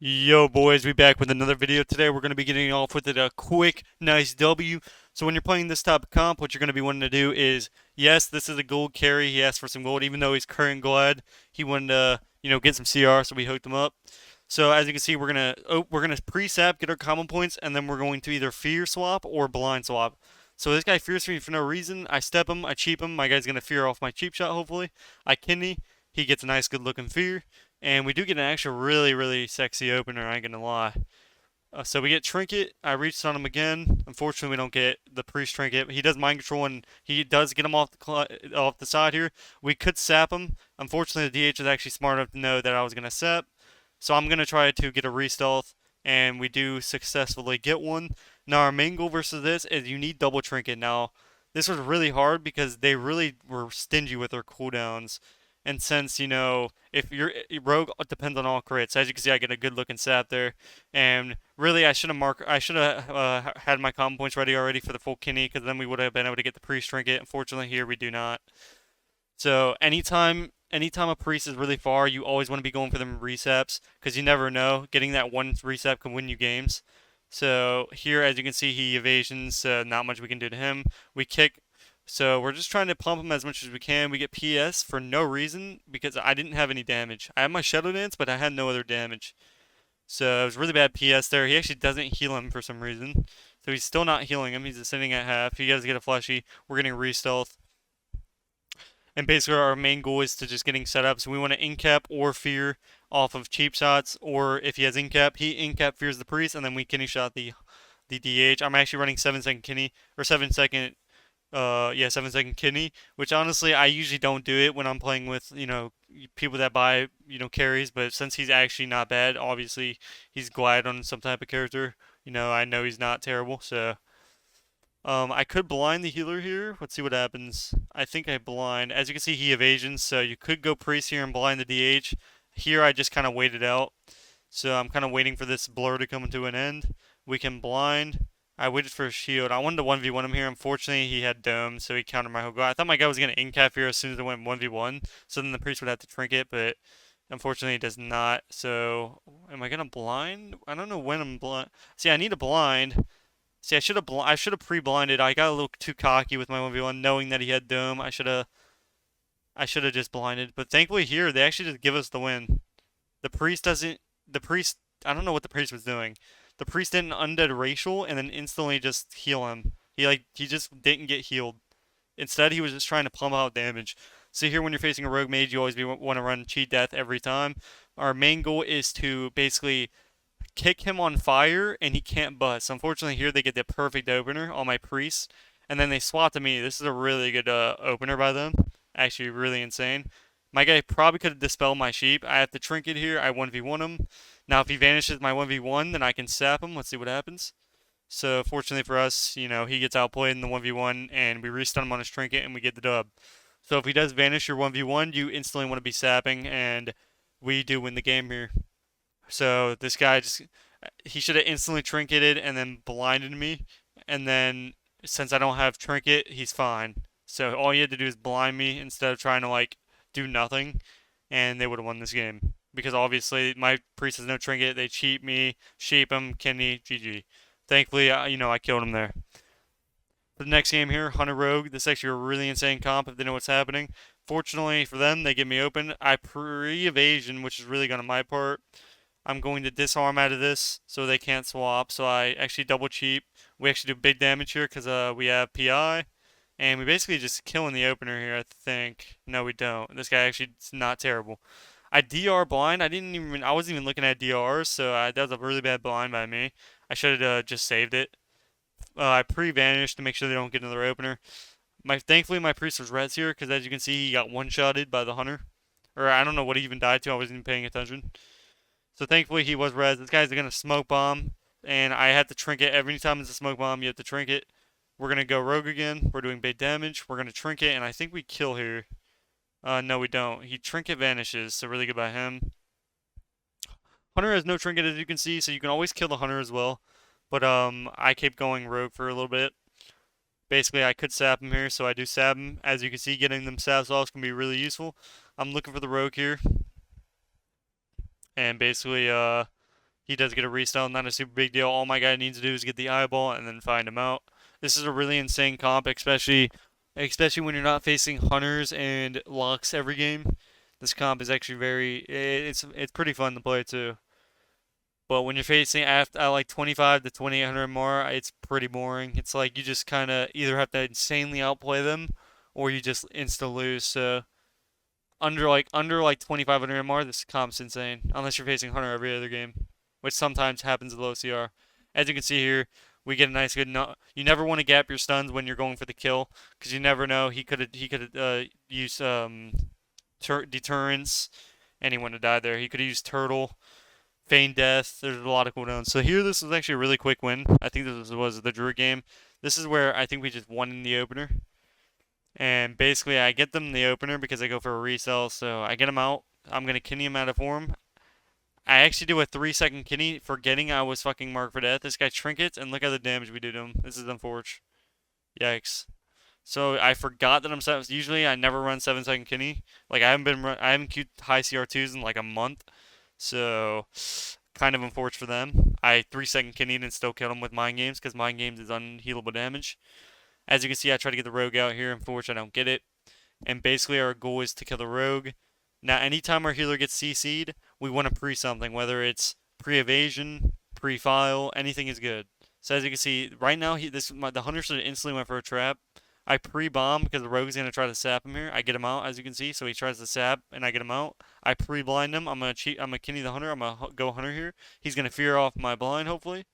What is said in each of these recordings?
Yo boys, we back with another video today. We're going to be getting off with a quick, nice W. So when you're playing this type of comp, what you're going to be wanting to do is, yes, this is a gold carry. He asked for some gold, even though he's current glad. He wanted to, get some CR, so we hooked him up. So as you can see, we're gonna pre-sap, get our common points, and then we're going to either fear swap or blind swap. So this guy fears me for no reason. I step him, I cheap him. My guy's gonna fear off my cheap shot, hopefully. I kidney. He gets a nice, good looking fear. And we do get an actual really, really sexy opener, I ain't gonna lie. So we get Trinket. I reached on him again. Unfortunately, we don't get the Priest Trinket. He does Mind Control, and he does get him off the side here. We could sap him. Unfortunately, the DH is actually smart enough to know that I was going to sap. So I'm going to try to get a Restealth, and we do successfully get one. Now, our main goal versus this is you need double Trinket. Now, this was really hard because they really were stingy with their cooldowns. And since, if your rogue depends on all crits, as you can see, I get a good looking sap there. And really, I should have had my common points ready already for the full Kinney, because then we would have been able to get the priest trinket. Unfortunately, here we do not. So anytime a priest is really far, you always want to be going for them reseps, because you never know. Getting that one reset can win you games. So here, as you can see, he evasions. So not much we can do to him. We kick. So we're just trying to pump him as much as we can. We get PS for no reason because I didn't have any damage. I had my Shadow Dance, but I had no other damage. So it was really bad PS there. He actually doesn't heal him for some reason. So he's still not healing him. He's just sitting at half. He does get a fleshy. We're getting re-stealth. And basically our main goal is to just getting set up. So we want to incap or fear off of cheap shots. Or if he has incap, he incap fears the priest. And then we kidney shot the DH. I'm actually running 7-second kidney. Or 7-second 7-second kidney, which honestly I usually don't do it when I'm playing with, people that buy, carries, but since he's actually not bad, obviously he's glide on some type of character, I know he's not terrible, so I could blind the healer here. Let's see what happens. I think I blind. As you can see, he evasions, so you could go priest here and blind the DH. Here I just kind of waited out. So I'm kind of waiting for this blur to come to an end. We can blind. I waited for a shield. I wanted to 1v1 him here. Unfortunately, he had dome, so he countered my whole guy. I thought my guy was going to incap here as soon as I went 1v1, so then the priest would have to trinket, but unfortunately he does not. So am I going to blind? I don't know when I'm blind. See, I need a blind. See, I should have pre-blinded. I got a little too cocky with my 1v1, knowing that he had dome. I should have just blinded. But thankfully here, they actually just give us the win. The priest doesn't. The priest. I don't know what the priest was doing. The priest didn't undead racial and then instantly just heal him. He just didn't get healed. Instead, he was just trying to pump out damage. So here, when you're facing a rogue mage, you always want to run cheat death every time. Our main goal is to basically kick him on fire and he can't bust. Unfortunately, here they get the perfect opener on my priest, and then they swap to me. This is a really good opener by them. Actually, really insane. My guy probably could have dispelled my sheep. I have to trinket here. I 1v1 him. Now, if he vanishes my 1v1, then I can sap him. Let's see what happens. So, fortunately for us, he gets outplayed in the 1v1, and we restun him on his trinket, and we get the dub. So, if he does vanish your 1v1, you instantly want to be sapping, and we do win the game here. So, this guy he should have instantly trinketed and then blinded me, and then since I don't have trinket, he's fine. So, all you had to do is blind me instead of trying to, do nothing, and they would have won this game. Because obviously my priest has no trinket, they cheat me, shape him, kidney, GG. Thankfully, I killed him there. For the next game here, Hunter Rogue. This is actually a really insane comp if they know what's happening. Fortunately for them, they get me open. I pre-evasion, which is really good on my part. I'm going to disarm out of this so they can't swap. So I actually double cheap. We actually do big damage here because we have PI. And we basically just killing the opener here, I think. No, we don't. This guy actually is not terrible. I DR blind. I wasn't even looking at DRs, so that was a really bad blind by me. I should have just saved it. I pre-vanished to make sure they don't get another opener. Thankfully, my priest was res here, because as you can see, he got one-shotted by the hunter. Or I don't know what he even died to. I wasn't even paying attention. So thankfully, he was res. This guy's going to smoke bomb, and I had to trinket. Every time it's a smoke bomb, you have to trinket. We're going to go rogue again. We're doing big damage. We're going to trinket, and I think we kill here. No, we don't. He trinket vanishes, so really good by him. Hunter has no trinket, as you can see, so you can always kill the hunter as well. But I keep going rogue for a little bit. Basically, I could sap him here, so I do sap him. As you can see, getting them saps off can be really useful. I'm looking for the rogue here, and basically, He does get a restyle, not a super big deal. All my guy needs to do is get the eyeball and then find him out. This is a really insane comp, especially when you're not facing hunters and locks every game. This comp is actually it's pretty fun to play too. But when you're facing at like 25 to 2800 more, it's pretty boring. It's like you just kind of either have to insanely outplay them or you just insta lose. So under like 2500 more, this comp's insane. Unless you're facing hunter every other game, which sometimes happens with low CR. As you can see here, we get a nice good. No, you never want to gap your stuns when you're going for the kill, because you never know he could use deterrence. Anyone to die there. He could use turtle, feign death. There's a lot of cooldowns. So here, this was actually a really quick win. I think this was the Druid game. This is where I think we just won in the opener. And basically, I get them in the opener because I go for a resell. So I get them out. I'm going to kidney him out of form. I actually do a 3-second kidney, forgetting I was fucking marked for death. This guy trinkets, and look at the damage we do to him. This is unfortunate. Yikes. So I forgot that I'm 7. Usually I never run 7-second kidney. Like I haven't queued high CR2s in like a month. So kind of unfortunate for them. I 3-second kidneyed and still killed him with mind games because mind games is unhealable damage. As you can see, I try to get the rogue out here. Unfortunately, I don't get it. And basically, our goal is to kill the rogue. Now, anytime our healer gets CC'd, we want to pre something, whether it's pre-evasion, pre-file, anything is good. So as you can see, right now, the hunter should have instantly went for a trap. I pre-bomb because the rogue's going to try to sap him here. I get him out, as you can see, so he tries to sap, and I get him out. I pre-blind him. I'm going to kidney the hunter. I'm going to go hunter here. He's going to fear off my blind, hopefully.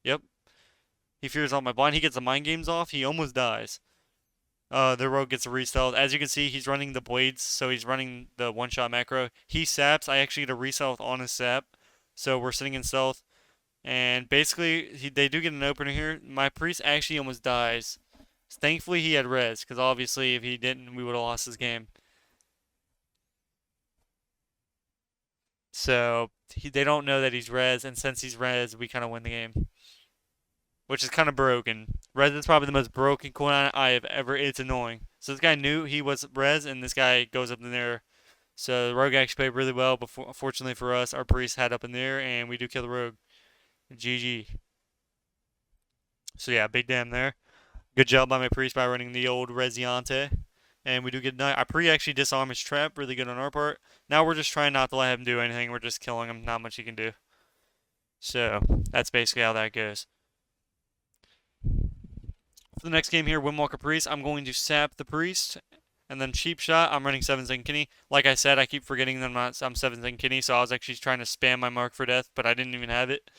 Yep. He fears off my blind. He gets the mind games off. He almost dies. The rogue gets a restyle. As you can see, he's running the blades, so he's running the one-shot macro. He saps. I actually get a resell on his sap, so we're sitting in stealth. And basically, they do get an opener here. My priest actually almost dies. Thankfully, he had res, because obviously, if he didn't, we would have lost this game. So they don't know that he's res, and since he's res, we kind of win the game, which is kind of broken. Res is probably the most broken cooldown I have ever. It's annoying. So this guy knew he was res, and this guy goes up in there. So the rogue actually played really well, but fortunately for us, our priest had up in there, and we do kill the rogue. GG. So yeah, big damn there. Good job by my priest by running the old Resiante. And we do get I actually disarm his trap, really good on our part. Now we're just trying not to let him do anything. We're just killing him, not much he can do. So that's basically how that goes. For the next game here, Windwalker Priest, I'm going to sap the priest. And then cheap shot, I'm running 7-second kidney. Like I said, I keep forgetting that I'm 7-second kidney, so I was actually trying to spam my mark for death, but I didn't even have it.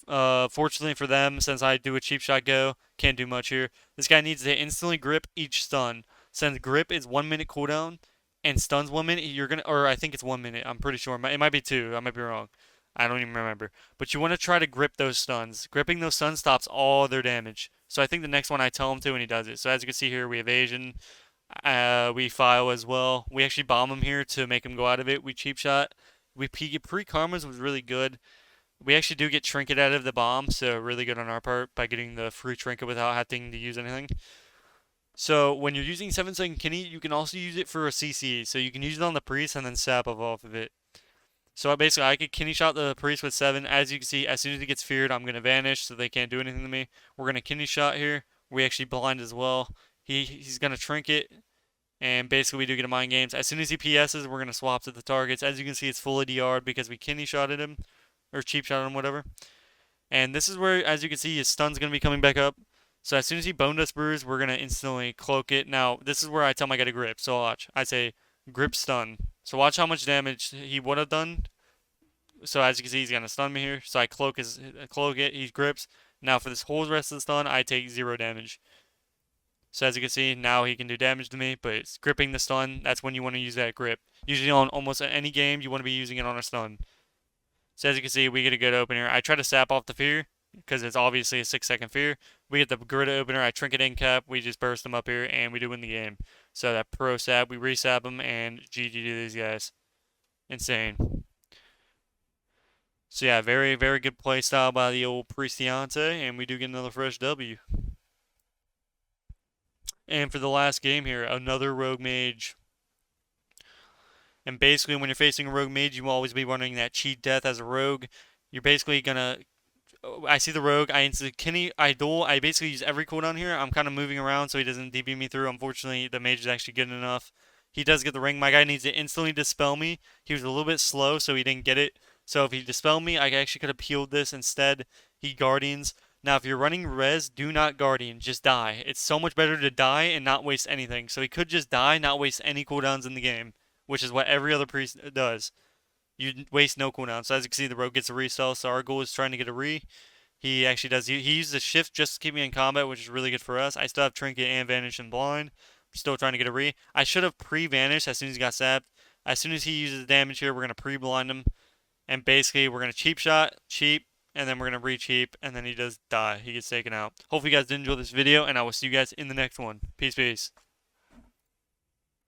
Fortunately for them, since I do a cheap shot go, can't do much here. This guy needs to instantly grip each stun. Since grip is 1 minute cooldown and stuns 1 minute, or I think it's 1 minute. I'm pretty sure. It might be 2. I might be wrong. I don't even remember. But you want to try to grip those stuns. Gripping those stuns stops all their damage. So I think the next one I tell him to and he does it. So as you can see here, we evasion. We file as well. We actually bomb him here to make him go out of it. We cheap shot. We pre-karmas was really good. We actually do get trinket out of the bomb, so really good on our part by getting the free trinket without having to use anything. So when you're using 7-second kidney, you can also use it for a CC. So you can use it on the priest and then sap off of it. So basically, I could kidney shot the priest with 7. As you can see, as soon as he gets feared, I'm going to vanish, so they can't do anything to me. We're going to kidney shot here. We actually blind as well. He's going to trinket, and basically we do get a mind games. As soon as he PSs, we're going to swap to the targets. As you can see, it's fully DR'd because we kidney shotted him, or cheap shot him, whatever. And this is where, as you can see, his stun's going to be coming back up. So as soon as he boned us bruise, we're going to instantly cloak it. Now, this is where I tell my guy to grip. So watch. I say, grip stun. So watch how much damage he would have done. So as you can see, he's going to stun me here. So I cloak it, he grips. Now for this whole rest of the stun, I take 0 damage. So as you can see, now he can do damage to me, but it's gripping the stun. That's when you want to use that grip. Usually on almost any game, you want to be using it on a stun. So as you can see, we get a good opener. I try to sap off the fear, because it's obviously a 6-second fear. We get the grid opener, I trinket in cap, we just burst them up here, and we do win the game. So that pro sap, we resap them, and GG to these guys. Insane. So yeah, very, very good play style by the old Priestiante, and we do get another fresh W. And for the last game here, another rogue mage. And basically, when you're facing a rogue mage, you will always be running that cheat death as a rogue. you're basically gonna. I see the rogue. I instantly Kenny. I duel. I basically use every cooldown here. I'm kind of moving around so he doesn't DB me through. Unfortunately, the mage is actually good enough. He does get the ring. My guy needs to instantly dispel me. He was a little bit slow, so he didn't get it. So if he dispelled me, I actually could have peeled this instead. He guardians. Now, if you're running res, do not guardian. Just die. It's so much better to die and not waste anything. So he could just die, not waste any cooldowns in the game, which is what every other priest does. You waste no cooldown. So as you can see, the rogue gets a resell. So our goal is trying to get a re. He actually does. He uses a shift just to keep me in combat, which is really good for us. I still have trinket and vanish and blind. I'm still trying to get a re. I should have pre-vanished as soon as he got sapped. As soon as he uses damage here, we're gonna pre-blind him, and basically we're gonna cheap shot, cheap, and then we're gonna re-cheap, and then he does die. He gets taken out. Hopefully you guys did enjoy this video, and I will see you guys in the next one. Peace, peace.